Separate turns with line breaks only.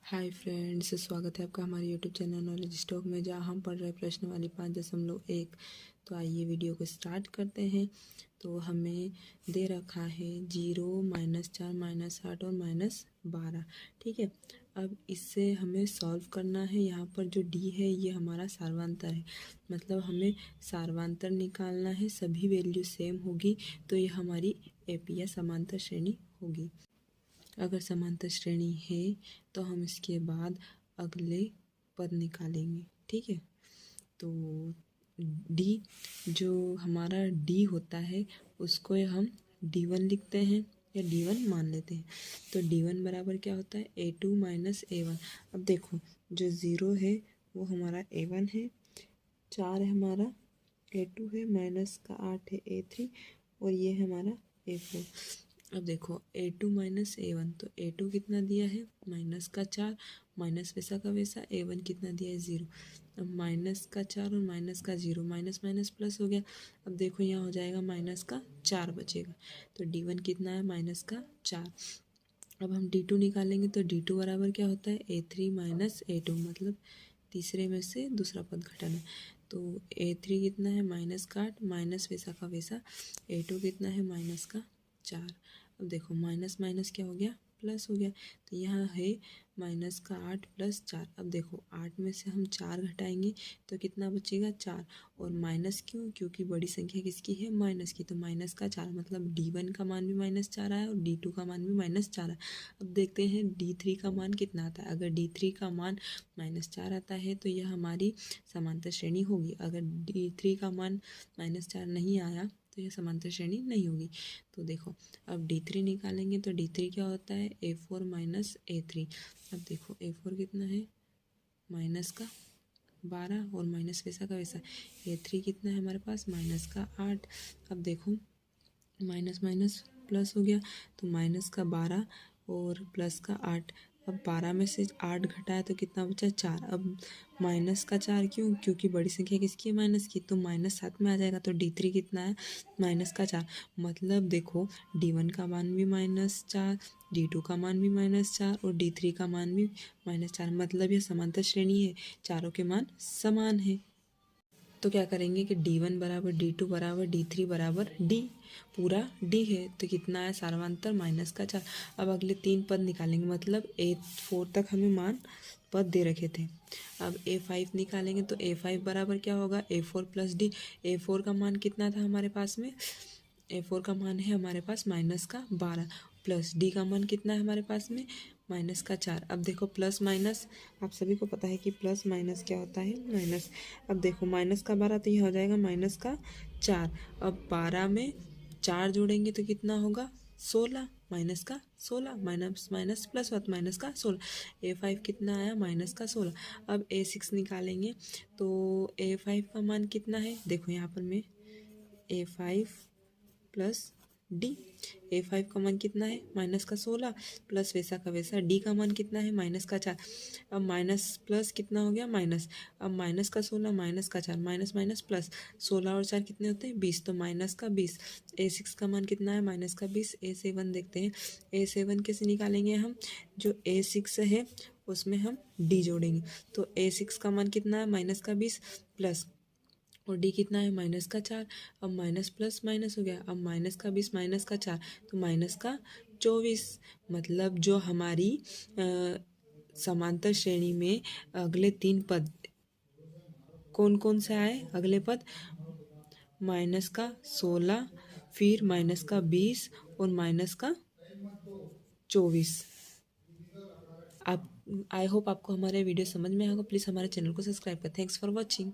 Hi friends, स्वागत है आपका हमारे यूट्यूब चैनल नॉलेज स्टॉक में, जहाँ हम पढ़ रहे प्रश्न वाली 5.1। तो आइए वीडियो को स्टार्ट करते हैं। तो हमें दे रखा है 0, -4, -8 और -12। ठीक है, अब इससे हमें सॉल्व करना है। यहाँ पर जो डी है ये हमारा सार्वंतर है, मतलब हमें सार्वंतर निकालना है। सभी वैल्यू सेम होगी तो ये हमारी एपी या समांतर श्रेणी होगी। अगर समांतर श्रेणी है तो हम इसके बाद अगले पद निकालेंगे। ठीक है, तो डी, जो हमारा डी होता है उसको हम D1 लिखते हैं या D1 मान लेते हैं। तो D1 बराबर क्या होता है, A2 - A1। अब देखो, जो 0 है वो हमारा A1 है, 4 है हमारा A2 है, -8 है A3 और ये है हमारा A4। अब देखो A2 - A1, तो A2 कितना दिया है -4, माइनस वैसा का वैसा। A1 कितना दिया है 0। अब -4 और -0, माइनस माइनस प्लस हो गया। अब देखो यहाँ हो जाएगा -4 बचेगा। तो D1 कितना है -4। अब हम D2 निकालेंगे तो D2 बराबर क्या होता है, A3 - A2, मतलब तीसरे में से दूसरा पद घटाना। तो A3 कितना है -8, माइनस वैसा का वैसा। A2 कितना है -4। अब देखो माइनस माइनस क्या हो गया, प्लस हो गया। तो यहाँ है -8 + 4। अब देखो 8 में से हम 4 घटाएंगे तो कितना बचेगा, 4। और माइनस क्यों, क्योंकि बड़ी संख्या किसकी है, माइनस की। तो -4, मतलब D1 का मान भी -4 आया और D2 का मान भी -4 आया। अब देखते हैं D3 का मान कितना आता है। अगर D3 का मान -4 आता है तो यह हमारी समांतर श्रेणी होगी। अगर D3 का मान -4 नहीं आया तो यह समांतर श्रेणी नहीं होगी। तो देखो अब D3 निकालेंगे तो D3 क्या होता है, A4 - A3। अब देखो A4 कितना है -12 और माइनस वैसा का वैसा। A3 कितना है हमारे पास -8। अब देखो माइनस माइनस प्लस हो गया, तो -12 और +8। अब 12 में से 8 घटाया तो कितना बचा, 4। अब -4 क्यों, क्योंकि बड़ी संख्या किसकी है, माइनस की। तो -7 में आ जाएगा। तो D3 कितना है -4। मतलब देखो D1 का मान भी -4, D2 का मान भी -4 और D3 का मान भी -4। मतलब यह समांतर श्रेणी है, चारों के मान समान है। तो क्या करेंगे कि D1 बराबर D2 बराबर D3 बराबर D, पूरा D है तो कितना है सार्वंतर -4। अब अगले 3 पद निकालेंगे, मतलब A4 तक हमें मान पद दे रखे थे। अब A5 निकालेंगे तो A5 बराबर क्या होगा, A4 + D। A4 का मान कितना था हमारे पास में, A4 का मान है हमारे पास -12 प्लस D का मान कितना है हमारे पास में -4। अब देखो प्लस माइनस, आप सभी को पता है कि प्लस माइनस क्या होता है, माइनस। अब देखो -12 तो यह हो जाएगा -4। अब 12 में 4 जोड़ेंगे तो कितना होगा, 16, -16, माइनस माइनस प्लस हुआ तो -16। A5 कितना आया -16। अब A6 निकालेंगे तो A5 का मान कितना है, देखो यहाँ पर मैं A5 + D। A5 का मान कितना है -16 प्लस वैसा का वैसा। D का मान कितना है -4। अब माइनस प्लस कितना हो गया, माइनस। अब -16 -4, माइनस माइनस प्लस। 16 और 4 कितने होते हैं, 20, तो -20। A6 का मान कितना है -20। A7 देखते हैं, A7 कैसे निकालेंगे हम, जो A6 है उसमें हम D जोड़ेंगे। तो A6 का मान कितना है -20 प्लस, और D कितना है -4। अब माइनस प्लस माइनस हो गया। अब -20 -4 तो -24। मतलब जो हमारी समांतर श्रेणी में अगले 3 पद कौन कौन से आए, अगले पद -16, फिर -20 और -24। आप, आई होप आपको हमारे वीडियो समझ में आएगा। प्लीज़ हमारे चैनल को सब्सक्राइब करें। Thanks for watching.